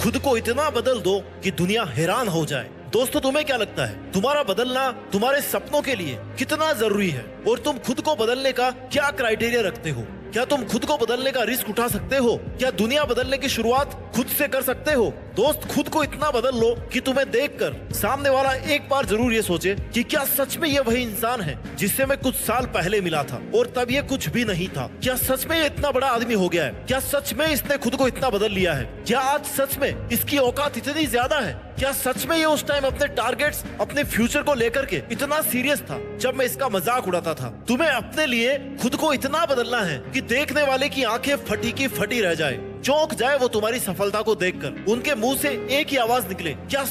खुद को इतना बदल दो कि दुनिया हैरान हो जाए। दोस्तों, तुम्हें क्या लगता है तुम्हारा बदलना तुम्हारे सपनों के लिए कितना जरूरी है? और तुम खुद को बदलने का क्या क्राइटेरिया रखते हो? क्या तुम खुद को बदलने का रिस्क उठा सकते हो? क्या दुनिया बदलने की शुरुआत खुद से कर सकते हो? दोस्त, खुद को इतना बदल लो कि तुम्हें देखकर सामने वाला एक बार जरूर ये सोचे कि क्या सच में ये वही इंसान है जिससे मैं कुछ साल पहले मिला था और तब ये कुछ भी नहीं था? क्या सच में ये इतना बड़ा आदमी हो गया है? क्या सच में इसने खुद को इतना बदल लिया है? क्या आज सच में इसकी औकात इतनी ज्यादा है? क्या सच में ये उस टाइम अपने टारगेट्स, अपने फ्यूचर को लेकर के इतना सीरियस था जब मैं इसका मजाक उड़ाता था? तुम्हें अपने लिए खुद को इतना बदलना है कि देखने वाले की आंखें फटी की फटी रह जाए, चौंक जाए वो तुम्हारी सफलता को देखकर। उनके मुंह से एक ही आवाज निकले, क्या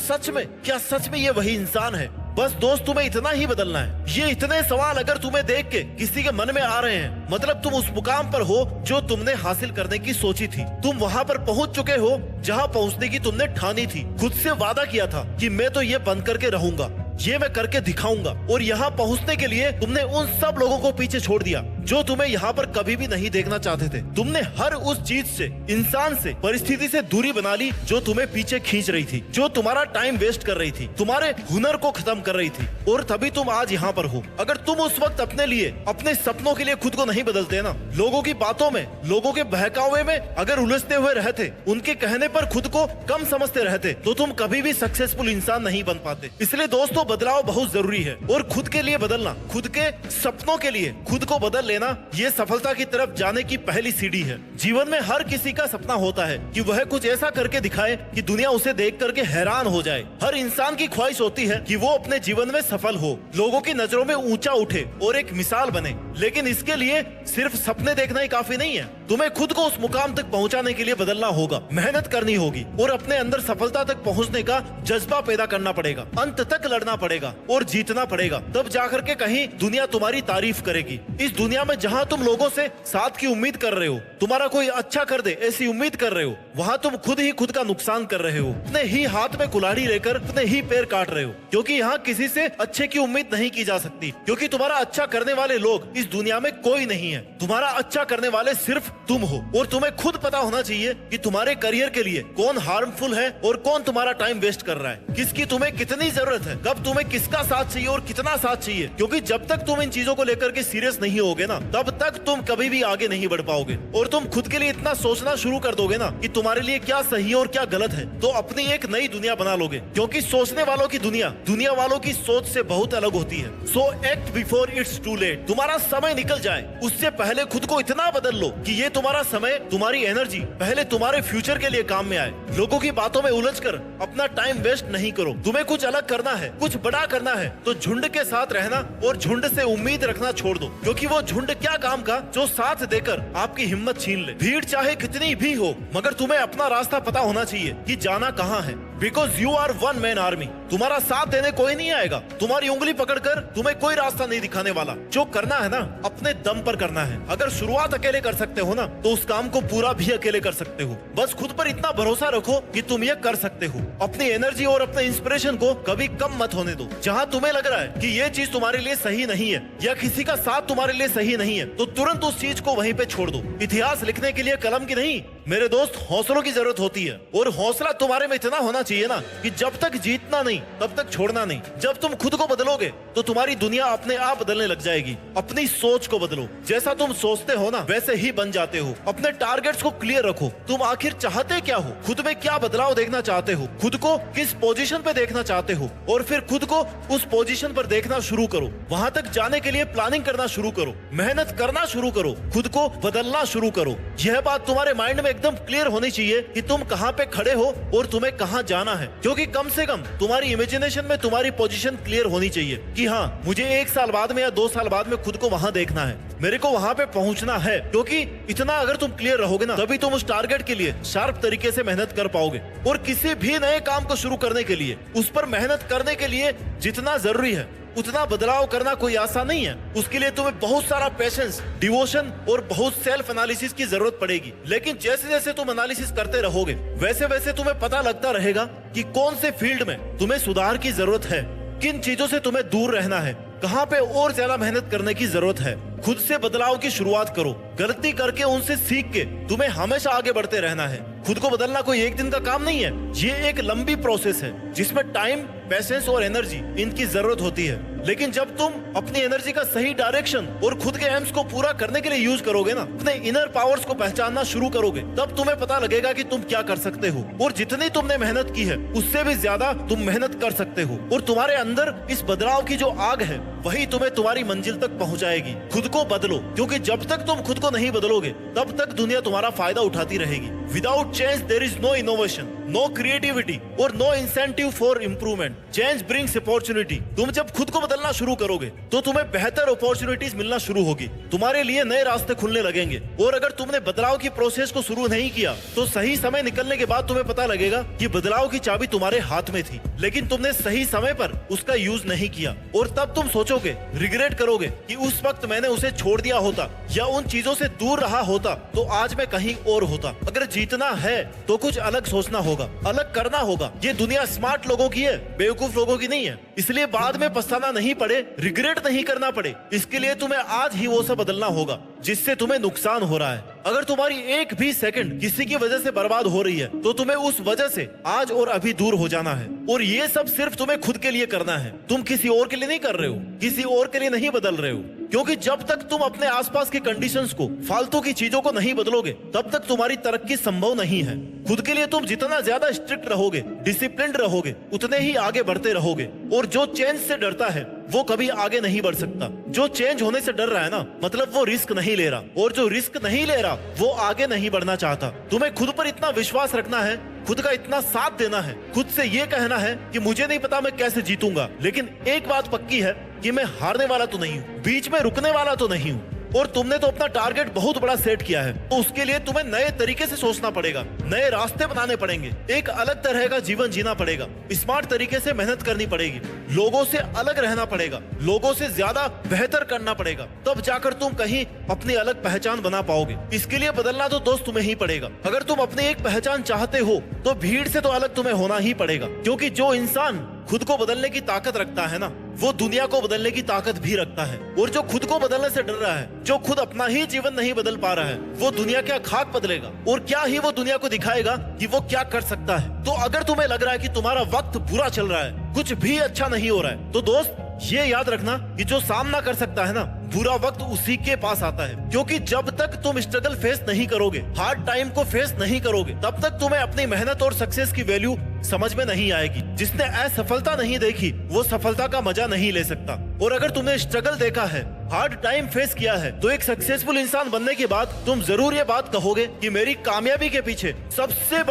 सच में ये वही इंसान है? बस दोस्त, तुम्हें इतना ही बदलना है। ये इतने सवाल अगर तुम्हें देख के किसी के मन में आ रहे हैं, मतलब तुम उस मुकाम पर हो जो तुमने हासिल करने की सोची थी। तुम वहाँ पर पहुँच चुके हो जहाँ पहुँचने की तुमने ठानी थी। खुद से वादा किया था कि मैं तो ये बंद करके रहूंगा, ये मैं करके दिखाऊंगा। और यहाँ पहुँचने के लिए तुमने उन सब लोगों को पीछे छोड़ दिया जो तुम्हें यहाँ पर कभी भी नहीं देखना चाहते थे। तुमने हर उस चीज से, इंसान से, परिस्थिति से दूरी बना ली जो तुम्हें पीछे खींच रही थी, जो तुम्हारा टाइम वेस्ट कर रही थी, तुम्हारे हुनर को खत्म कर रही थी। और तभी तुम आज यहाँ पर हो। अगर तुम उस वक्त अपने लिए, अपने सपनों के लिए खुद को नहीं बदलते ना, लोगों की बातों में, लोगों के बहकावे में अगर उलझते हुए रहते, उनके कहने पर खुद को कम समझते रहते, तो तुम कभी भी सक्सेसफुल इंसान नहीं बन पाते। इसलिए दोस्तों, बदलाव बहुत जरूरी है और खुद के लिए बदलना, खुद के सपनों के लिए खुद को बदल लेना, ये सफलता की तरफ जाने की पहली सीढ़ी है। जीवन में हर किसी का सपना होता है कि वह कुछ ऐसा करके दिखाए कि दुनिया उसे देख करके हैरान हो जाए। हर इंसान की ख्वाहिश होती है कि वो अपने जीवन में सफल हो, लोगों की नजरों में ऊंचा उठे और एक मिसाल बने। लेकिन इसके लिए सिर्फ सपने देखना ही काफी नहीं है। तुम्हें खुद को उस मुकाम तक पहुंचाने के लिए बदलना होगा, मेहनत करनी होगी और अपने अंदर सफलता तक पहुंचने का जज्बा पैदा करना पड़ेगा। अंत तक लड़ना पड़ेगा और जीतना पड़ेगा, तब जाकर के कहीं दुनिया तुम्हारी तारीफ करेगी। इस दुनिया में जहाँ तुम लोगों से साथ की उम्मीद कर रहे हो, तुम्हारा कोई अच्छा कर दे ऐसी उम्मीद कर रहे हो, वहाँ तुम खुद ही खुद का नुकसान कर रहे हो। अपने ही हाथ में कुल्हाड़ी लेकर अपने ही पैर काट रहे हो, क्योंकि यहाँ किसी से अच्छे की उम्मीद नहीं की जा सकती, क्योंकि तुम्हारा अच्छा करने वाले लोग इस दुनिया में कोई नहीं है। तुम्हारा अच्छा करने वाले सिर्फ तुम हो। और तुम्हें खुद पता होना चाहिए कि तुम्हारे करियर के लिए कौन हार्मफुल है और कौन तुम्हारा टाइम वेस्ट कर रहा है, किसकी तुम्हें कितनी जरूरत है, कब तुम्हें किसका साथ चाहिए और कितना साथ चाहिए। क्योंकि जब तक तुम इन चीजों को लेकर के सीरियस नहीं होगे ना, तब तक तुम कभी भी आगे नहीं बढ़ पाओगे। और तुम खुद के लिए इतना सोचना शुरू कर दोगे ना कि तुम्हारे लिए क्या सही और क्या गलत है, तो अपनी एक नई दुनिया बना लोगे। क्योंकि सोचने वालों की दुनिया दुनिया वालों की सोच से बहुत अलग होती है। So act before it's too late. तुम्हारा समय निकल जाए उससे पहले खुद को इतना बदल लो कि ये तुम्हारा समय, तुम्हारी एनर्जी पहले तुम्हारे फ्यूचर के लिए काम में आए। लोगों की बातों में उलझकर अपना टाइम वेस्ट नहीं करो। तुम्हें कुछ अलग करना है, कुछ बड़ा करना है, तो झुंड के साथ रहना और झुंड से उम्मीद रखना छोड़ दो। क्योंकि वो झुंड क्या काम का जो साथ देकर आपकी हिम्मत छीन ले। भीड़ चाहे कितनी भी हो, मगर तुम्हें अपना रास्ता पता होना चाहिए कि जाना कहाँ है। Because you are one man army. तुम्हारा साथ देने कोई नहीं आएगा, तुम्हारी उंगली पकड़कर तुम्हें कोई रास्ता नहीं दिखाने वाला। जो करना है ना, अपने दम पर करना है। अगर शुरुआत अकेले कर सकते हो ना, तो उस काम को पूरा भी अकेले कर सकते हो। बस खुद पर इतना भरोसा रखो कि तुम ये कर सकते हो। अपनी एनर्जी और अपने इंस्पिरेशन को कभी कम मत होने दो। जहाँ तुम्हें लग रहा है कि ये चीज तुम्हारे लिए सही नहीं है या किसी का साथ तुम्हारे लिए सही नहीं है, तो तुरंत उस चीज को वहीं पे छोड़ दो। इतिहास लिखने के लिए कलम की नहीं, मेरे दोस्त, हौसलों की जरूरत होती है। और हौसला तुम्हारे में इतना होना चाहिए ना कि जब तक जीतना नहीं तब तक छोड़ना नहीं। जब तुम खुद को बदलोगे तो तुम्हारी दुनिया अपने आप बदलने लग जाएगी। अपनी सोच को बदलो, जैसा तुम सोचते हो ना वैसे ही बन जाते हो। अपने टारगेट्स को क्लियर रखो। तुम आखिर चाहते क्या हो, खुद में क्या बदलाव देखना चाहते हो, खुद को किस पोजीशन पे देखना चाहते हो, और फिर खुद को उस पोजीशन पर देखना शुरू करो। वहां तक जाने के लिए प्लानिंग करना शुरू करो, मेहनत करना शुरू करो, खुद को बदलना शुरू करो। यह बात तुम्हारे माइंड में एकदम क्लियर होनी चाहिए कि तुम कहाँ पे खड़े हो और तुम्हें कहाँ जाना है। क्योंकि कम से कम तुम्हारी इमेजिनेशन में तुम्हारी पोजीशन क्लियर होनी चाहिए कि हाँ, मुझे 1 साल बाद में या 2 साल बाद में खुद को वहाँ देखना है, मेरे को वहाँ पे पहुँचना है। क्योंकि इतना अगर तुम क्लियर रहोगे ना, तभी तुम उस टारगेट के लिए शार्प तरीके से मेहनत कर पाओगे। और किसी भी नए काम को शुरू करने के लिए, उस पर मेहनत करने के लिए जितना जरूरी है उतना बदलाव करना कोई आसान नहीं है। उसके लिए तुम्हें बहुत सारा पेशेंस, डिवोशन और बहुत सेल्फ एनालिसिस की जरूरत पड़ेगी। लेकिन जैसे जैसे तुम एनालिसिस करते रहोगे, वैसे वैसे तुम्हें पता लगता रहेगा कि कौन से फील्ड में तुम्हें सुधार की जरूरत है, किन चीजों से तुम्हें दूर रहना है, कहाँ पे और ज्यादा मेहनत करने की जरूरत है। खुद से बदलाव की शुरुआत करो। गलती करके उनसे सीख के तुम्हें हमेशा आगे बढ़ते रहना है। खुद को बदलना कोई एक दिन का काम नहीं है, ये एक लंबी प्रोसेस है जिसमें टाइम, पेशेंस और एनर्जी इनकी जरूरत होती है। लेकिन जब तुम अपनी एनर्जी का सही डायरेक्शन और खुद के एम्स को पूरा करने के लिए यूज करोगे ना, अपने इनर पावर्स को पहचानना शुरू करोगे, तब तुम्हें पता लगेगा कि तुम क्या कर सकते हो और जितनी तुमने मेहनत की है उससे भी ज्यादा तुम मेहनत कर सकते हो। और तुम्हारे अंदर इस बदलाव की जो आग है वही तुम्हें तुम्हारी मंजिल तक पहुंचाएगी। खुद को बदलो, क्योंकि जब तक तुम खुद को नहीं बदलोगे तब तक दुनिया तुम्हारा फायदा उठाती रहेगी। Without change there is no innovation, no creativity और no incentive for improvement. Change brings opportunity. तुम जब खुद को बदलना शुरू करोगे तो तुम्हें बेहतर अपॉर्चुनिटीज मिलना शुरू होगी, तुम्हारे लिए नए रास्ते खुलने लगेंगे। और अगर तुमने बदलाव की प्रोसेस को शुरू नहीं किया तो सही समय निकलने के बाद तुम्हें पता लगेगा कि बदलाव की चाबी तुम्हारे हाथ में थी, लेकिन तुमने सही समय पर उसका यूज नहीं किया। और तब तुम सोचोगे, रिग्रेट करोगे कि उस वक्त मैंने उसे छोड़ दिया होता या उन चीजों से दूर रहा होता तो आज मैं कहीं और होता। अगर जीतना है तो कुछ अलग सोचना होगा, अलग करना होगा। ये दुनिया स्मार्ट लोगों की है, बेवकूफ लोगों की नहीं है। इसलिए बाद में पछताना नहीं पड़े, रिग्रेट नहीं करना पड़े, इसके लिए तुम्हें आज ही वो सब बदलना होगा जिससे तुम्हें नुकसान हो रहा है। अगर तुम्हारी एक भी सेकंड किसी की वजह से बर्बाद हो रही है तो तुम्हें उस वजह से आज और अभी दूर हो जाना है। और ये सब सिर्फ तुम्हें खुद के लिए करना है, तुम किसी और के लिए नहीं कर रहे हो, किसी और के लिए नहीं बदल रहे हो। क्योंकि जब तक तुम अपने आसपास के कंडीशंस को, फालतू की चीजों को नहीं बदलोगे तब तक तुम्हारी तरक्की संभव नहीं है। खुद के लिए तुम जितना ज्यादा स्ट्रिक्ट रहोगे, डिसिप्लिन्ड रहोगे, उतने ही आगे बढ़ते रहोगे। और जो चेंज से डरता है वो कभी आगे नहीं बढ़ सकता। जो चेंज होने से डर रहा है ना, मतलब वो रिस्क नहीं ले रहा, और जो रिस्क नहीं ले रहा वो आगे नहीं बढ़ना चाहता। तुम्हें खुद पर इतना विश्वास रखना है, खुद का इतना साथ देना है, खुद से ये कहना है कि मुझे नहीं पता मैं कैसे जीतूंगा, लेकिन एक बात पक्की है कि मैं हारने वाला तो नहीं हूँ, बीच में रुकने वाला तो नहीं हूँ। और तुमने तो अपना टारगेट बहुत बड़ा सेट किया है, तो उसके लिए तुम्हें नए तरीके से सोचना पड़ेगा, नए रास्ते बनाने पड़ेंगे, एक अलग तरह का जीवन जीना पड़ेगा, स्मार्ट तरीके से मेहनत करनी पड़ेगी, लोगों से अलग रहना पड़ेगा, लोगों से ज्यादा बेहतर करना पड़ेगा, तब जाकर तुम कहीं अपनी अलग पहचान बना पाओगे। इसके लिए बदलना तो दोस्त तुम्हें ही पड़ेगा। अगर तुम अपनी एक पहचान चाहते हो तो भीड़ से तो अलग तुम्हें होना ही पड़ेगा, क्योंकि जो इंसान खुद को बदलने की ताकत रखता है ना, वो दुनिया को बदलने की ताकत भी रखता है। और जो खुद को बदलने से डर रहा है, जो खुद अपना ही जीवन नहीं बदल पा रहा है, वो दुनिया क्या खाक बदलेगा और क्या ही वो दुनिया को दिखाएगा कि वो क्या कर सकता है। तो अगर तुम्हें लग रहा है कि तुम्हारा वक्त बुरा चल रहा है, कुछ भी अच्छा नहीं हो रहा है, तो दोस्त ये याद रखना कि जो सामना कर सकता है ना, बुरा वक्त उसी के पास आता है। क्योंकि जब तक तुम स्ट्रगल फेस नहीं करोगे, हार्ड टाइम को फेस नहीं करोगे, तब तक तुम्हें अपनी मेहनत और सक्सेस की वैल्यू समझ में नहीं आएगी। जिसने असफलता नहीं देखी वो सफलता का मजा नहीं ले सकता। और अगर तुमने स्ट्रगल देखा है, हार्ड टाइम फेस किया है, तो एक सक्सेसफुल इंसान बनने के बाद तुम जरूर ये बात कहोगे कि मेरी कामयाबी के पीछे सबसे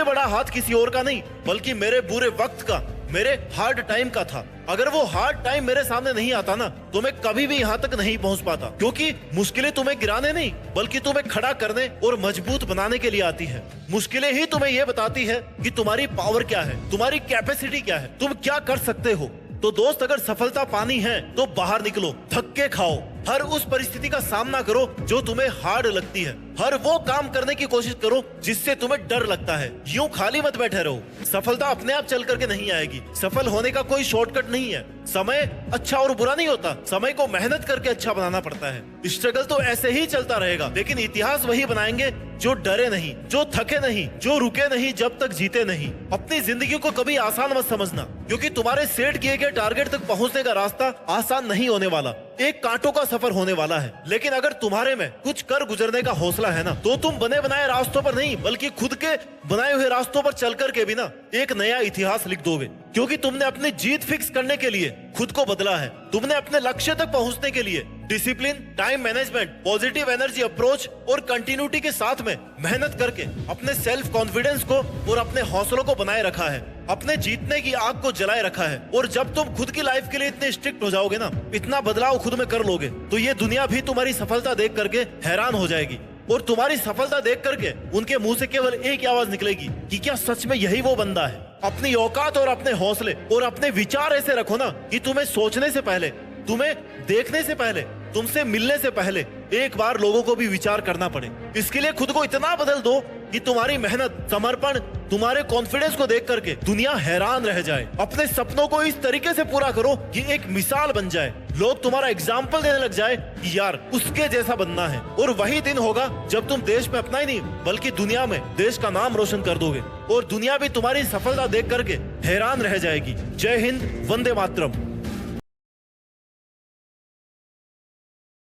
बड़ा हाथ किसी और का नहीं, बल्कि मेरे बुरे वक्त का, मेरे हार्ड टाइम का था। अगर वो हार्ड टाइम मेरे सामने नहीं आता ना, तो मैं कभी भी यहाँ तक नहीं पहुँच पाता। क्योंकि मुश्किलें तुम्हें गिराने नहीं, बल्कि तुम्हें खड़ा करने और मजबूत बनाने के लिए आती है। मुश्किलें ही तुम्हें ये बताती है कि तुम्हारी पावर क्या है, तुम्हारी कैपेसिटी क्या है, तुम क्या कर सकते हो। तो दोस्त, अगर सफलता पानी है तो बाहर निकलो, धक्के खाओ, हर उस परिस्थिति का सामना करो जो तुम्हें हार्ड लगती है, हर वो काम करने की कोशिश करो जिससे तुम्हें डर लगता है। यूं खाली मत बैठे रहो। सफलता अपने आप चल करके नहीं आएगी, सफल होने का कोई शॉर्टकट नहीं है। समय अच्छा और बुरा नहीं होता, समय को मेहनत करके अच्छा बनाना पड़ता है। स्ट्रगल तो ऐसे ही चलता रहेगा, लेकिन इतिहास वही बनाएंगे जो डरे नहीं, जो थके नहीं, जो रुके नहीं जब तक जीते नहीं। अपनी जिंदगी को कभी आसान मत समझना, क्योंकि तुम्हारे सेट किए गए टारगेट तक पहुंचने का रास्ता आसान नहीं होने वाला, एक कांटों का सफर होने वाला है। लेकिन अगर तुम्हारे में कुछ कर गुजरने का हौसला है ना, तो तुम बने बनाए रास्तों पर नहीं, बल्कि खुद के बनाए हुए रास्तों पर चल कर के भी ना एक नया इतिहास लिख दोगे। क्योंकि तुमने अपनी जीत फिक्स करने के लिए खुद को बदला है, तुमने अपने लक्ष्य तक पहुंचने के लिए discipline, time management, positive energy approach और कंटिन्यूटी के साथ में मेहनत करके अपने सेल्फ कॉन्फिडेंस को और अपने हौसलों को बनाए रखा है, अपने जीतने की आग को जलाए रखा है। और जब तुम खुद की लाइफ के लिए इतने स्ट्रिक्ट हो जाओगे ना, इतना बदलाव खुद में कर लोगे, तो ये दुनिया भी तुम्हारी सफलता देख करके हैरान हो जाएगी। और तुम्हारी सफलता देख करके उनके मुंह से केवल एक आवाज निकलेगी कि क्या सच में यही वो बंदा है। अपनी औकात और अपने हौसले और अपने विचार ऐसे रखो ना कि तुम्हें सोचने से पहले, तुम्हें देखने से पहले, तुमसे मिलने से पहले एक बार लोगों को भी विचार करना पड़े। इसके लिए खुद को इतना बदल दो कि तुम्हारी मेहनत, समर्पण, तुम्हारे कॉन्फिडेंस को देख करके दुनिया हैरान रह जाए। अपने सपनों को इस तरीके से पूरा करो कि एक मिसाल बन जाए, लोग तुम्हारा एग्जाम्पल देने लग जाए कि यार उसके जैसा बनना है। और वही दिन होगा जब तुम देश में अपना ही नहीं बल्कि दुनिया में देश का नाम रोशन कर दोगे और दुनिया भी तुम्हारी सफलता देख करके हैरान रह जाएगी। जय हिंद, वंदे मातरम।